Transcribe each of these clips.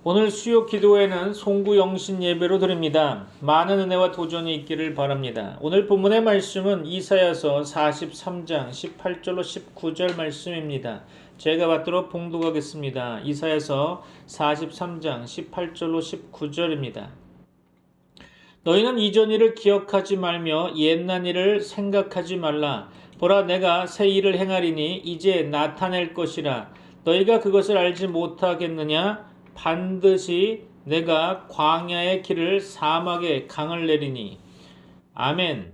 오늘 수요 기도회는 송구영신 예배로 드립니다. 많은 은혜와 도전이 있기를 바랍니다. 오늘 본문의 말씀은 이사야서 43장 18절로 19절 말씀입니다. 제가 받도록 봉독하겠습니다. 이사야서 43장 18절로 19절입니다. 너희는 이전 일을 기억하지 말며 옛날 일을 생각하지 말라. 보라, 내가 새 일을 행하리니 이제 나타낼 것이라. 너희가 그것을 알지 못하겠느냐? 반드시 내가 광야의 길을 사막에 강을 내리니. 아멘.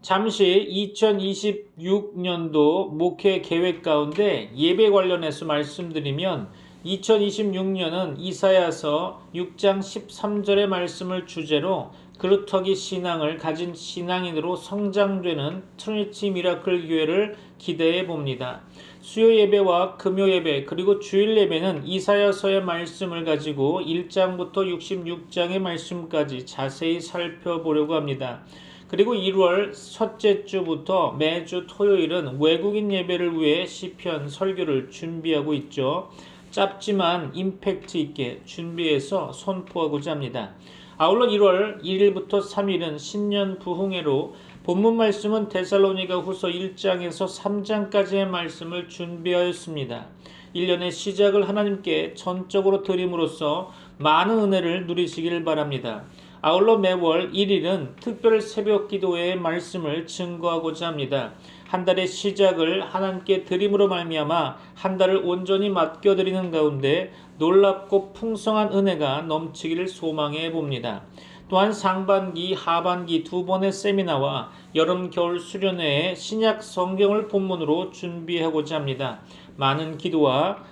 잠시 2026년도 목회 계획 가운데 예배 관련해서 말씀드리면 2026년은 이사야서 6장 13절의 말씀을 주제로 그루터기 신앙을 가진 신앙인으로 성장되는 트리니티 미라클 교회를 기대해 봅니다. 수요 예배와 금요 예배 그리고 주일 예배는 이사야서의 말씀을 가지고 1장부터 66장의 말씀까지 자세히 살펴보려고 합니다. 그리고 1월 첫째 주부터 매주 토요일은 외국인 예배를 위해 시편 설교를 준비하고 있죠. 짧지만 임팩트 있게 준비해서 선포하고자 합니다. 아울러 1월 1일부터 3일은 신년 부흥회로 본문 말씀은 데살로니가 후서 1장에서 3장까지의 말씀을 준비하였습니다. 1년의 시작을 하나님께 전적으로 드림으로써 많은 은혜를 누리시길 바랍니다. 아울러 매월 1일은 특별 새벽 기도회의 말씀을 증거하고자 합니다. 한 달의 시작을 하나님께 드림으로 말미암아 한 달을 온전히 맡겨드리는 가운데 놀랍고 풍성한 은혜가 넘치기를 소망해 봅니다. 또한 상반기, 하반기 두 번의 세미나와 여름, 겨울 수련회에 신약 성경을 본문으로 준비하고자 합니다. 많은 기도와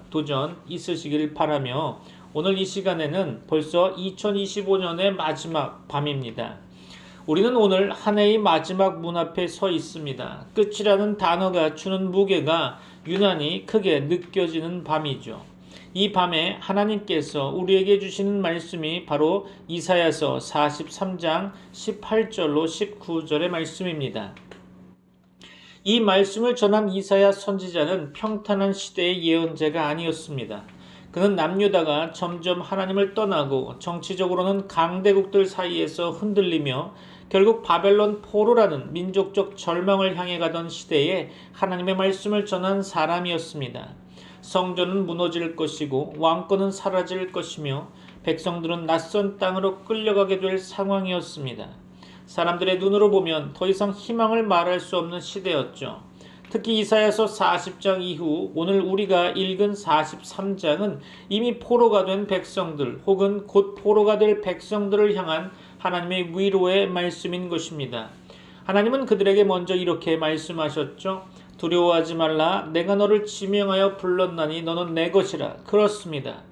도전 있으시길 바라며 오늘 이 시간에는 벌써 2025년의 마지막 밤입니다. 우리는 오늘 한 해의 마지막 문 앞에 서 있습니다. 끝이라는 단어가 주는 무게가 유난히 크게 느껴지는 밤이죠. 이 밤에 하나님께서 우리에게 주시는 말씀이 바로 이사야서 43장 18절로 19절의 말씀입니다. 이 말씀을 전한 이사야 선지자는 평탄한 시대의 예언자가 아니었습니다. 그는 남유다가 점점 하나님을 떠나고 정치적으로는 강대국들 사이에서 흔들리며 결국 바벨론 포로라는 민족적 절망을 향해 가던 시대에 하나님의 말씀을 전한 사람이었습니다. 성전은 무너질 것이고 왕권은 사라질 것이며 백성들은 낯선 땅으로 끌려가게 될 상황이었습니다. 사람들의 눈으로 보면 더 이상 희망을 말할 수 없는 시대였죠. 특히 이사야서 40장 이후 오늘 우리가 읽은 43장은 이미 포로가 된 백성들 혹은 곧 포로가 될 백성들을 향한 하나님의 위로의 말씀인 것입니다. 하나님은 그들에게 먼저 이렇게 말씀하셨죠. 두려워하지 말라. 내가 너를 지명하여 불렀나니 너는 내 것이라. 그렇습니다.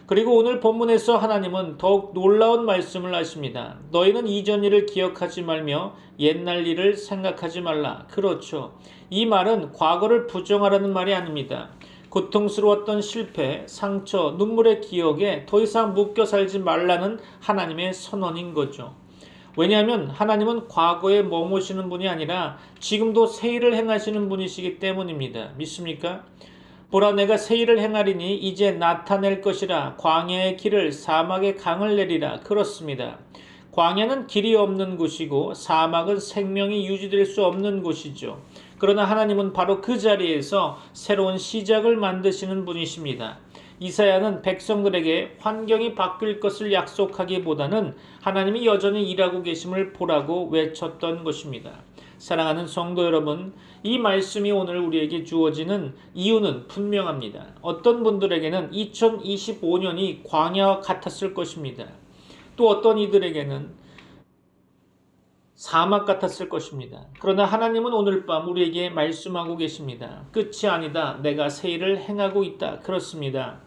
그리고 오늘 본문에서 하나님은 더욱 놀라운 말씀을 하십니다. 너희는 이전 일을 기억하지 말며 옛날 일을 생각하지 말라. 그렇죠. 이 말은 과거를 부정하라는 말이 아닙니다. 고통스러웠던 실패, 상처, 눈물의 기억에 더 이상 묶여 살지 말라는 하나님의 선언인 거죠. 왜냐하면 하나님은 과거에 머무시는 분이 아니라 지금도 새 일을 행하시는 분이시기 때문입니다. 믿습니까? 보라, 내가 새 일을 행하리니 이제 나타낼 것이라. 광야의 길을 사막에 강을 내리라. 그렇습니다. 광야는 길이 없는 곳이고 사막은 생명이 유지될 수 없는 곳이죠. 그러나 하나님은 바로 그 자리에서 새로운 시작을 만드시는 분이십니다. 이사야는 백성들에게 환경이 바뀔 것을 약속하기보다는 하나님이 여전히 일하고 계심을 보라고 외쳤던 것입니다. 사랑하는 성도 여러분, 이 말씀이 오늘 우리에게 주어지는 이유는 분명합니다. 어떤 분들에게는 2025년이 광야와 같았을 것입니다. 또 어떤 이들에게는 사막 같았을 것입니다. 그러나 하나님은 오늘 밤 우리에게 말씀하고 계십니다. 끝이 아니다. 내가 새 일을 행하고 있다. 그렇습니다.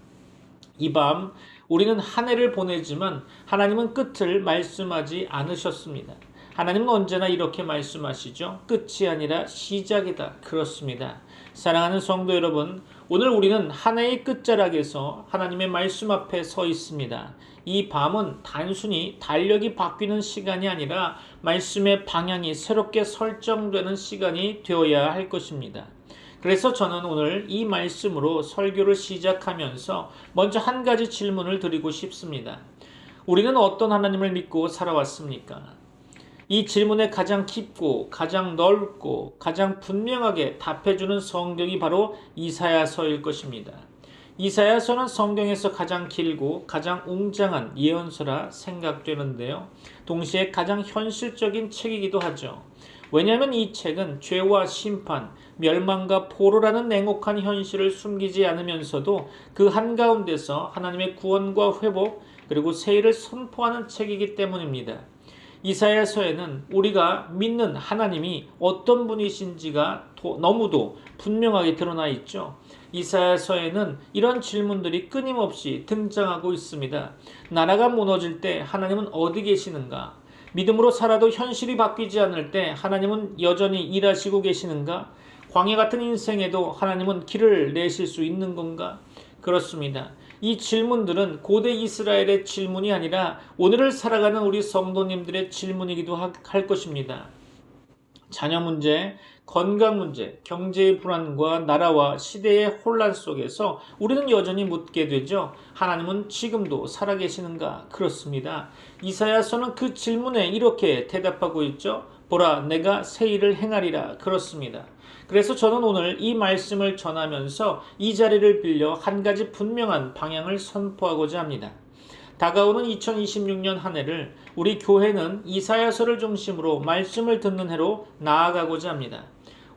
이 밤 우리는 한 해를 보내지만 하나님은 끝을 말씀하지 않으셨습니다. 하나님은 언제나 이렇게 말씀하시죠. 끝이 아니라 시작이다. 그렇습니다. 사랑하는 성도 여러분, 오늘 우리는 한 해의 끝자락에서 하나님의 말씀 앞에 서 있습니다. 이 밤은 단순히 달력이 바뀌는 시간이 아니라 말씀의 방향이 새롭게 설정되는 시간이 되어야 할 것입니다. 그래서 저는 오늘 이 말씀으로 설교를 시작하면서 먼저 한 가지 질문을 드리고 싶습니다. 우리는 어떤 하나님을 믿고 살아왔습니까? 이 질문에 가장 깊고 가장 넓고 가장 분명하게 답해주는 성경이 바로 이사야서일 것입니다. 이사야서는 성경에서 가장 길고 가장 웅장한 예언서라 생각되는데요. 동시에 가장 현실적인 책이기도 하죠. 왜냐하면 이 책은 죄와 심판, 멸망과 포로라는 냉혹한 현실을 숨기지 않으면서도 그 한가운데서 하나님의 구원과 회복 그리고 세일을 선포하는 책이기 때문입니다. 이사야서에는 우리가 믿는 하나님이 어떤 분이신지가 너무도 분명하게 드러나 있죠. 이사야서에는 이런 질문들이 끊임없이 등장하고 있습니다. 나라가 무너질 때 하나님은 어디 계시는가? 믿음으로 살아도 현실이 바뀌지 않을 때 하나님은 여전히 일하시고 계시는가? 광야 같은 인생에도 하나님은 길을 내실 수 있는 건가? 그렇습니다. 이 질문들은 고대 이스라엘의 질문이 아니라 오늘을 살아가는 우리 성도님들의 질문이기도 할 것입니다. 자녀 문제, 건강 문제, 경제의 불안과 나라와 시대의 혼란 속에서 우리는 여전히 묻게 되죠. 하나님은 지금도 살아계시는가? 그렇습니다. 이사야서는 그 질문에 이렇게 대답하고 있죠. 보라, 내가 새 일을 행하리라. 그렇습니다. 그래서 저는 오늘 이 말씀을 전하면서 이 자리를 빌려 한 가지 분명한 방향을 선포하고자 합니다. 다가오는 2026년 한 해를 우리 교회는 이사야서를 중심으로 말씀을 듣는 해로 나아가고자 합니다.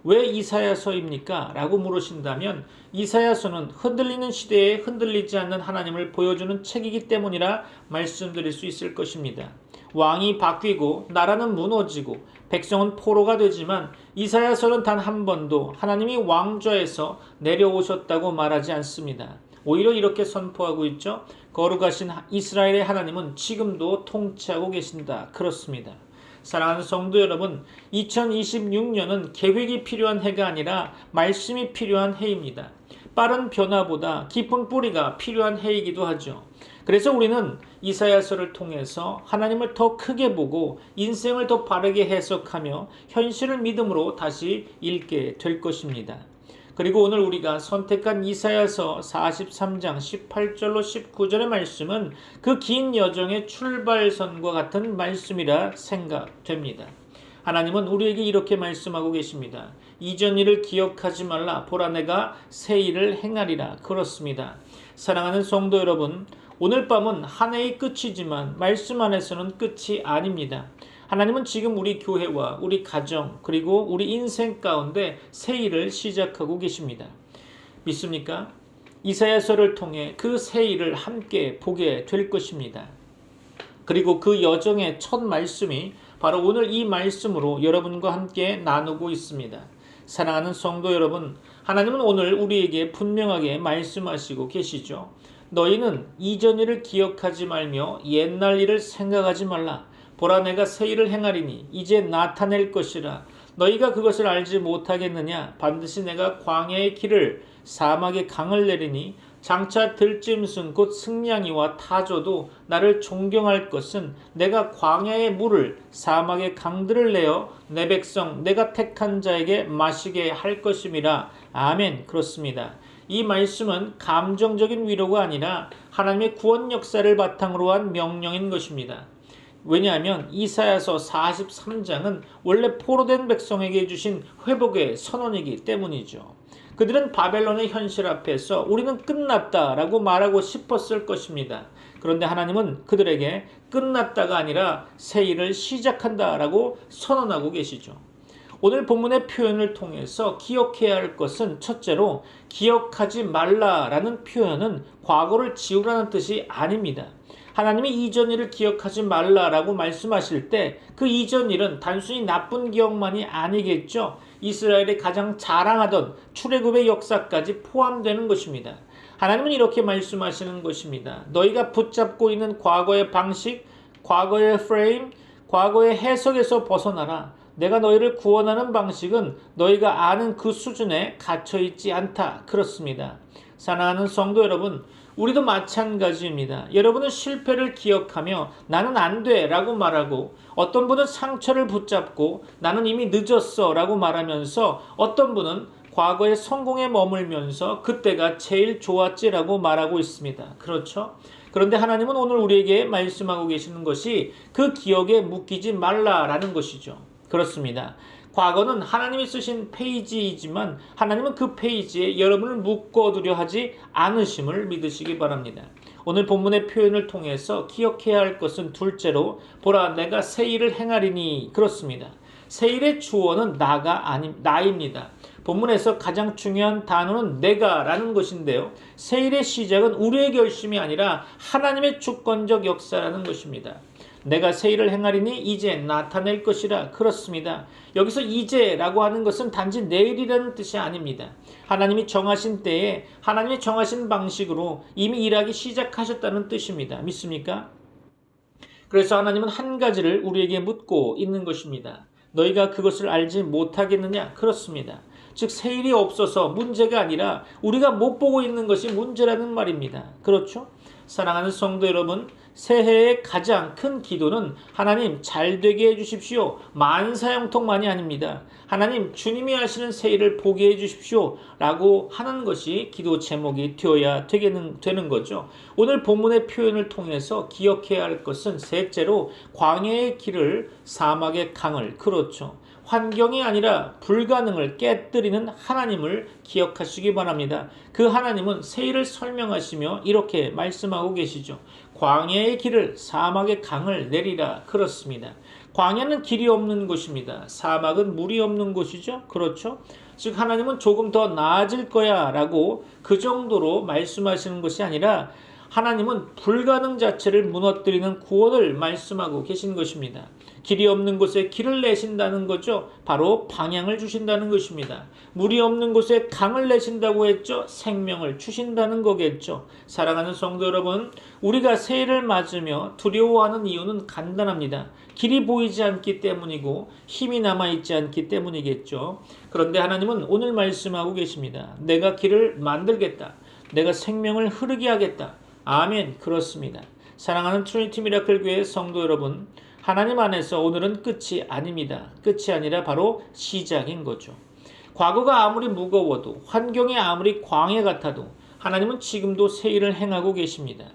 왜 이사야서입니까? 라고 물으신다면 이사야서는 흔들리는 시대에 흔들리지 않는 하나님을 보여주는 책이기 때문이라 말씀드릴 수 있을 것입니다. 왕이 바뀌고 나라는 무너지고 백성은 포로가 되지만 이사야서는 단 한 번도 하나님이 왕좌에서 내려오셨다고 말하지 않습니다. 오히려 이렇게 선포하고 있죠. 거룩하신 이스라엘의 하나님은 지금도 통치하고 계신다. 그렇습니다. 사랑하는 성도 여러분, 2026년은 계획이 필요한 해가 아니라 말씀이 필요한 해입니다. 빠른 변화보다 깊은 뿌리가 필요한 해이기도 하죠. 그래서 우리는 이사야서를 통해서 하나님을 더 크게 보고 인생을 더 바르게 해석하며 현실을 믿음으로 다시 읽게 될 것입니다. 그리고 오늘 우리가 선택한 이사야서 43장 18절로 19절의 말씀은 그 긴 여정의 출발선과 같은 말씀이라 생각됩니다. 하나님은 우리에게 이렇게 말씀하고 계십니다. 이전 일을 기억하지 말라. 보라, 내가 새 일을 행하리라. 그렇습니다. 사랑하는 성도 여러분, 오늘 밤은 한 해의 끝이지만 말씀 안에서는 끝이 아닙니다. 하나님은 지금 우리 교회와 우리 가정 그리고 우리 인생 가운데 새 일을 시작하고 계십니다. 믿습니까? 이사야서를 통해 그 새 일을 함께 보게 될 것입니다. 그리고 그 여정의 첫 말씀이 바로 오늘 이 말씀으로 여러분과 함께 나누고 있습니다. 사랑하는 성도 여러분, 하나님은 오늘 우리에게 분명하게 말씀하시고 계시죠. 너희는 이전 일을 기억하지 말며 옛날 일을 생각하지 말라. 보라, 내가 새 일을 행하리니 이제 나타낼 것이라. 너희가 그것을 알지 못하겠느냐? 반드시 내가 광야의 길을 사막의 강을 내리니 장차 들짐승 곧 승냥이와 타조도 나를 존경할 것은 내가 광야의 물을 사막의 강들을 내어 내 백성 내가 택한 자에게 마시게 할 것임이라. 아멘. 그렇습니다. 이 말씀은 감정적인 위로가 아니라 하나님의 구원 역사를 바탕으로 한 명령인 것입니다. 왜냐하면 이사야서 43장은 원래 포로된 백성에게 주신 회복의 선언이기 때문이죠. 그들은 바벨론의 현실 앞에서 우리는 끝났다라고 말하고 싶었을 것입니다. 그런데 하나님은 그들에게 끝났다가 아니라 새 일을 시작한다라고 선언하고 계시죠. 오늘 본문의 표현을 통해서 기억해야 할 것은 첫째로 기억하지 말라라는 표현은 과거를 지우라는 뜻이 아닙니다. 하나님이 이전 일을 기억하지 말라라고 말씀하실 때 그 이전 일은 단순히 나쁜 기억만이 아니겠죠. 이스라엘이 가장 자랑하던 출애굽의 역사까지 포함되는 것입니다. 하나님은 이렇게 말씀하시는 것입니다. 너희가 붙잡고 있는 과거의 방식, 과거의 프레임, 과거의 해석에서 벗어나라. 내가 너희를 구원하는 방식은 너희가 아는 그 수준에 갇혀있지 않다. 그렇습니다. 사랑하는 성도 여러분, 우리도 마찬가지입니다. 여러분은 실패를 기억하며 나는 안 돼 라고 말하고, 어떤 분은 상처를 붙잡고 나는 이미 늦었어 라고 말하면서, 어떤 분은 과거의 성공에 머물면서 그때가 제일 좋았지라고 말하고 있습니다. 그렇죠? 그런데 하나님은 오늘 우리에게 말씀하고 계시는 것이 그 기억에 묶이지 말라라는 것이죠. 그렇습니다. 과거는 하나님이 쓰신 페이지이지만 하나님은 그 페이지에 여러분을 묶어두려 하지 않으심을 믿으시기 바랍니다. 오늘 본문의 표현을 통해서 기억해야 할 것은 둘째로 보라 내가 새 일을 행하리니 그렇습니다. 새 일의 주어는 나입니다. 본문에서 가장 중요한 단어는 내가라는 것인데요. 새 일의 시작은 우리의 결심이 아니라 하나님의 주권적 역사라는 것입니다. 내가 새 일을 행하리니 이제 나타낼 것이라 그렇습니다. 여기서 이제라고 하는 것은 단지 내일이라는 뜻이 아닙니다. 하나님이 정하신 때에 하나님이 정하신 방식으로 이미 일하기 시작하셨다는 뜻입니다. 믿습니까? 그래서 하나님은 한 가지를 우리에게 묻고 있는 것입니다. 너희가 그것을 알지 못하겠느냐? 그렇습니다. 즉 새 일이 없어서 문제가 아니라 우리가 못 보고 있는 것이 문제라는 말입니다. 그렇죠? 사랑하는 성도 여러분, 새해의 가장 큰 기도는 하나님 잘 되게 해주십시오. 만사형통만이 아닙니다. 하나님 주님이 하시는 새 일을 보게 해주십시오. 라고 하는 것이 기도 제목이 되어야 되는 거죠. 오늘 본문의 표현을 통해서 기억해야 할 것은 셋째로 광야의 길을 사막의 강을 그렇죠. 환경이 아니라 불가능을 깨뜨리는 하나님을 기억하시기 바랍니다. 그 하나님은 새 일을 설명하시며 이렇게 말씀하고 계시죠. 광야의 길을 사막의 강을 내리라 그렇습니다. 광야는 길이 없는 곳입니다. 사막은 물이 없는 곳이죠. 그렇죠? 즉 하나님은 조금 더 나아질 거야 라고 그 정도로 말씀하시는 것이 아니라 하나님은 불가능 자체를 무너뜨리는 구원을 말씀하고 계신 것입니다. 길이 없는 곳에 길을 내신다는 거죠. 바로 방향을 주신다는 것입니다. 물이 없는 곳에 강을 내신다고 했죠. 생명을 주신다는 거겠죠. 사랑하는 성도 여러분, 우리가 새해를 맞으며 두려워하는 이유는 간단합니다. 길이 보이지 않기 때문이고 힘이 남아있지 않기 때문이겠죠. 그런데 하나님은 오늘 말씀하고 계십니다. 내가 길을 만들겠다. 내가 생명을 흐르게 하겠다. 아멘. 그렇습니다. 사랑하는 트리니티 미라클 교회 성도 여러분, 하나님 안에서 오늘은 끝이 아닙니다. 끝이 아니라 바로 시작인 거죠. 과거가 아무리 무거워도 환경이 아무리 광야 같아도 하나님은 지금도 새 일을 행하고 계십니다.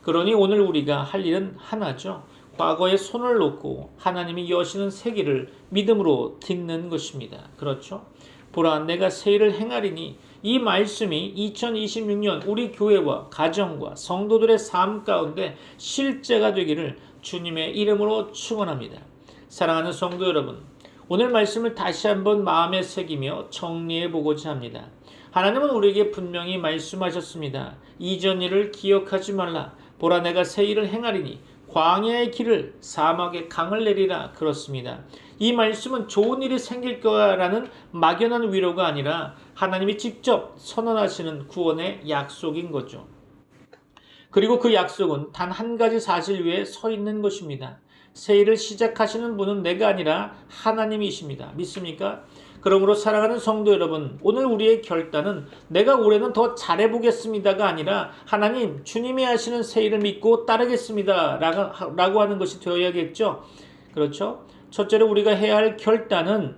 그러니 오늘 우리가 할 일은 하나죠. 과거에 손을 놓고 하나님이 여시는 새 길을 믿음으로 딛는 것입니다. 그렇죠? 보라 내가 새 일을 행하리니 이 말씀이 2026년 우리 교회와 가정과 성도들의 삶 가운데 실제가 되기를 주님의 이름으로 축원합니다. 사랑하는 성도 여러분, 오늘 말씀을 다시 한번 마음에 새기며 정리해 보고자 합니다. 하나님은 우리에게 분명히 말씀하셨습니다. 이전 일을 기억하지 말라. 보라 내가 새 일을 행하리니 광야의 길을 사막의 강을 내리라. 그렇습니다. 이 말씀은 좋은 일이 생길 거야라는 막연한 위로가 아니라 하나님이 직접 선언하시는 구원의 약속인 거죠. 그리고 그 약속은 단 한 가지 사실 위에 서 있는 것입니다. 새 일을 시작하시는 분은 내가 아니라 하나님이십니다. 믿습니까? 그러므로 사랑하는 성도 여러분, 오늘 우리의 결단은 내가 올해는 더 잘해보겠습니다가 아니라 하나님 주님이 하시는 새 일을 믿고 따르겠습니다 라고 하는 것이 되어야겠죠. 그렇죠? 첫째로 우리가 해야 할 결단은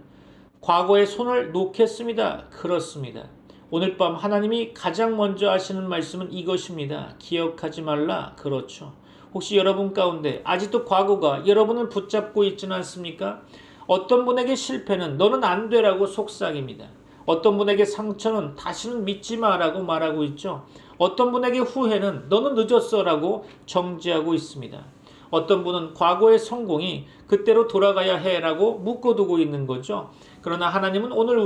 과거에 손을 놓겠습니다. 그렇습니다. 오늘 밤 하나님이 가장 먼저 하시는 말씀은 이것입니다. 기억하지 말라. 그렇죠. 혹시 여러분 가운데 아직도 과거가 여러분을 붙잡고 있지는 않습니까? 어떤 분에게 실패는 너는 안 되라고 속삭입니다. 어떤 분에게 상처는 다시는 믿지 마라고 말하고 있죠. 어떤 분에게 후회는 너는 늦었어라고 정지하고 있습니다. 어떤 분은 과거의 성공이 그때로 돌아가야 해라고 묶어두고 있는 거죠. 그러나 하나님은 오늘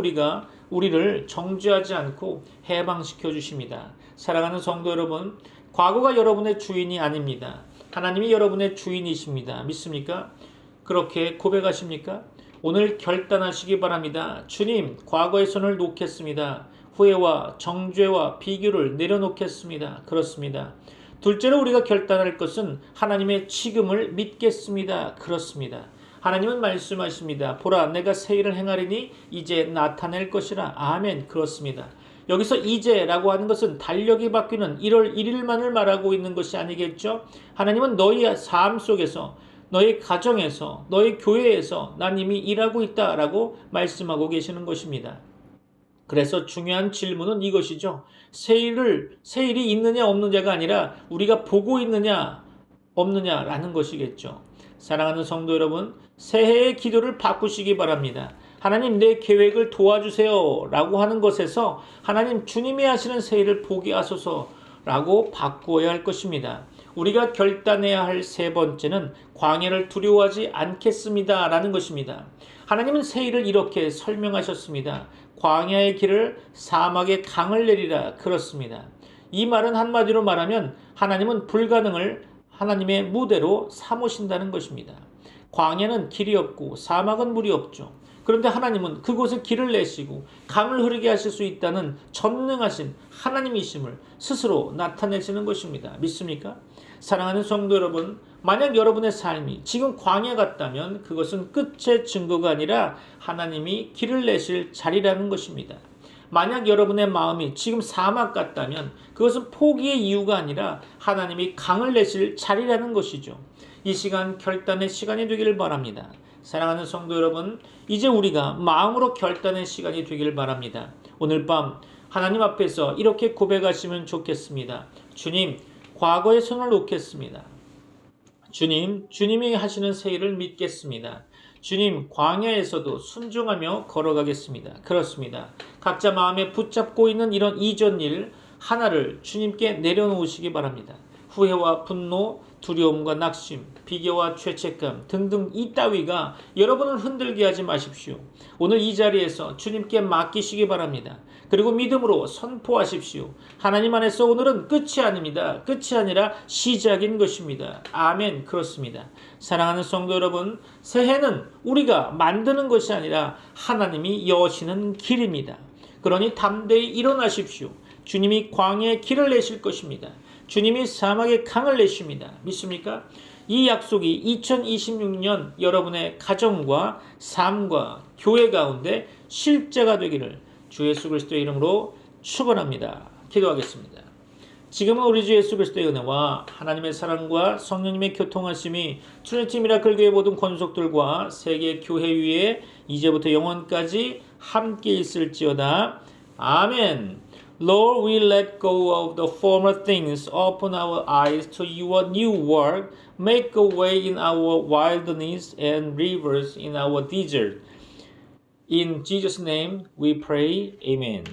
우리를 정죄하지 않고 해방시켜 주십니다. 사랑하는 성도 여러분, 과거가 여러분의 주인이 아닙니다. 하나님이 여러분의 주인이십니다. 믿습니까? 그렇게 고백하십니까? 오늘 결단하시기 바랍니다. 주님, 과거의 손을 놓겠습니다. 후회와 정죄와 비교를 내려놓겠습니다. 그렇습니다. 둘째로 우리가 결단할 것은 하나님의 지금을 믿겠습니다. 그렇습니다. 하나님은 말씀하십니다. 보라 내가 새 일을 행하리니 이제 나타낼 것이라. 아멘. 그렇습니다. 여기서 이제라고 하는 것은 달력이 바뀌는 1월 1일만을 말하고 있는 것이 아니겠죠. 하나님은 너희 삶 속에서 너희 가정에서 너희 교회에서 난 이미 일하고 있다라고 말씀하고 계시는 것입니다. 그래서 중요한 질문은 이것이죠. 세일이 있느냐 없느냐가 아니라 우리가 보고 있느냐 없느냐라는 것이겠죠. 사랑하는 성도 여러분, 새해의 기도를 바꾸시기 바랍니다. 하나님, 내 계획을 도와주세요 라고 하는 것에서 하나님, 주님이 하시는 새해를 보게 하소서 라고 바꾸어야 할 것입니다. 우리가 결단해야 할 세 번째는 광야를 두려워하지 않겠습니다 라는 것입니다. 하나님은 새해를 이렇게 설명하셨습니다. 광야의 길을 사막의 강을 내리라. 그렇습니다. 이 말은 한마디로 말하면 하나님은 불가능을 하나님의 무대로 삼으신다는 것입니다. 광야는 길이 없고 사막은 물이 없죠. 그런데 하나님은 그곳에 길을 내시고 강을 흐르게 하실 수 있다는 전능하신 하나님이심을 스스로 나타내시는 것입니다. 믿습니까? 사랑하는 성도 여러분, 만약 여러분의 삶이 지금 광야 같다면 그것은 끝의 증거가 아니라 하나님이 길을 내실 자리라는 것입니다. 만약 여러분의 마음이 지금 사막 같다면 그것은 포기의 이유가 아니라 하나님이 강을 내실 자리라는 것이죠. 이 시간 결단의 시간이 되기를 바랍니다. 사랑하는 성도 여러분, 이제 우리가 마음으로 결단의 시간이 되기를 바랍니다. 오늘 밤 하나님 앞에서 이렇게 고백하시면 좋겠습니다. 주님, 과거에 손을 놓겠습니다. 주님, 주님이 하시는 새해를 믿겠습니다. 주님, 광야에서도 순종하며 걸어가겠습니다. 그렇습니다. 각자 마음에 붙잡고 있는 이런 이전 일 하나를 주님께 내려놓으시기 바랍니다. 후회와 분노, 두려움과 낙심, 비교와 죄책감 등등 이따위가 여러분을 흔들게 하지 마십시오. 오늘 이 자리에서 주님께 맡기시기 바랍니다. 그리고 믿음으로 선포하십시오. 하나님 안에서 오늘은 끝이 아닙니다. 끝이 아니라 시작인 것입니다. 아멘. 그렇습니다. 사랑하는 성도 여러분, 새해는 우리가 만드는 것이 아니라 하나님이 여시는 길입니다. 그러니 담대히 일어나십시오. 주님이 광야의 길을 내실 것입니다. 주님이 사막의 강을 내십니다. 믿습니까? 이 약속이 2026년 여러분의 가정과 삶과 교회 가운데 실제가 되기를 주 예수 그리스도의 이름으로 축원합니다. 기도하겠습니다. 지금은 우리 주 예수 그리스도의 은혜와 하나님의 사랑과 성령님의 교통하심이 트리니티 미라클 교회 모든 권속들과 세계 교회 위에 이제부터 영원까지 함께 있을지어다. 아멘. Lord, we let go of the former things, open our eyes to your new work, make a way in our wilderness and rivers in our desert. In Jesus' name we pray. Amen.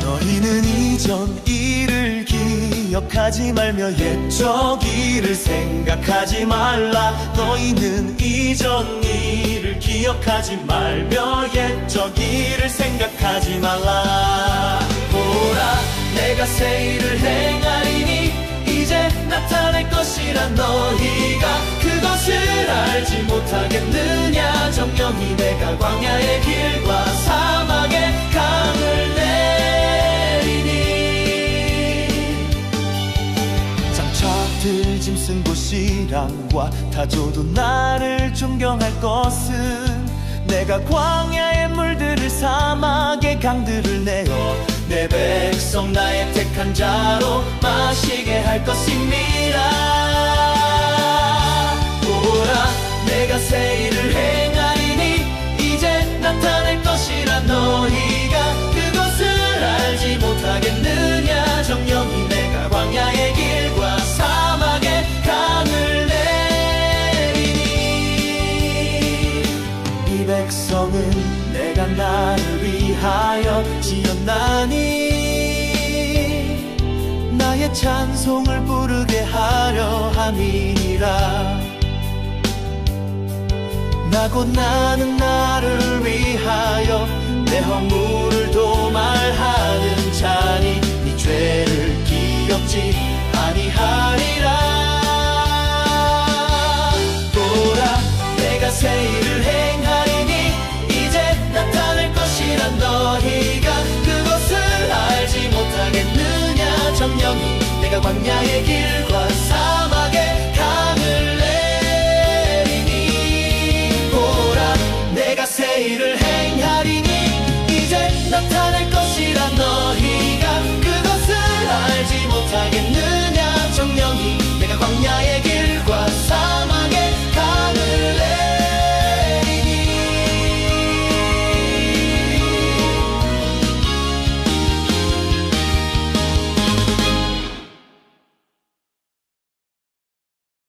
너희는 이전 일을 기억하지 말며 옛적 일을 생각하지 말라. 너희는 이전 일을 기억하지 말며 옛적 일을 생각하지 말라. 보라, 내가 새 일을 행하리니 이제 나타낼 것이라. 너희가 그것을 알지 못하겠느냐. 정령이 내가 광야의 길과 사막의 강을 들짐승 보시랑과 타조도 나를 존경할 것은 내가 광야의 물들을 사막의 강들을 내어 내 백성 나의 택한 자로 마시게 할 것입니다. 보라, 내가 새 일을 행하리니 이제 나타낼 것이라. 너희가 그것을 알지 못하겠느냐. 정령이 내가 광야의 길과 사막의 강을 내리니 이 백성은 내가 나를 위하여 지었나니 나의 찬송을 부르게 하려 함이니라. 나 곧 나는 나를 위하여 내 허물을 도말하는 자니 네 죄를 기억지 아니하리라. 보라, 내가 새 일을 행하리니 이제 나타낼 것이라. 너희가 그것을 알지 못하겠느냐. 정령이 내가 광야의 길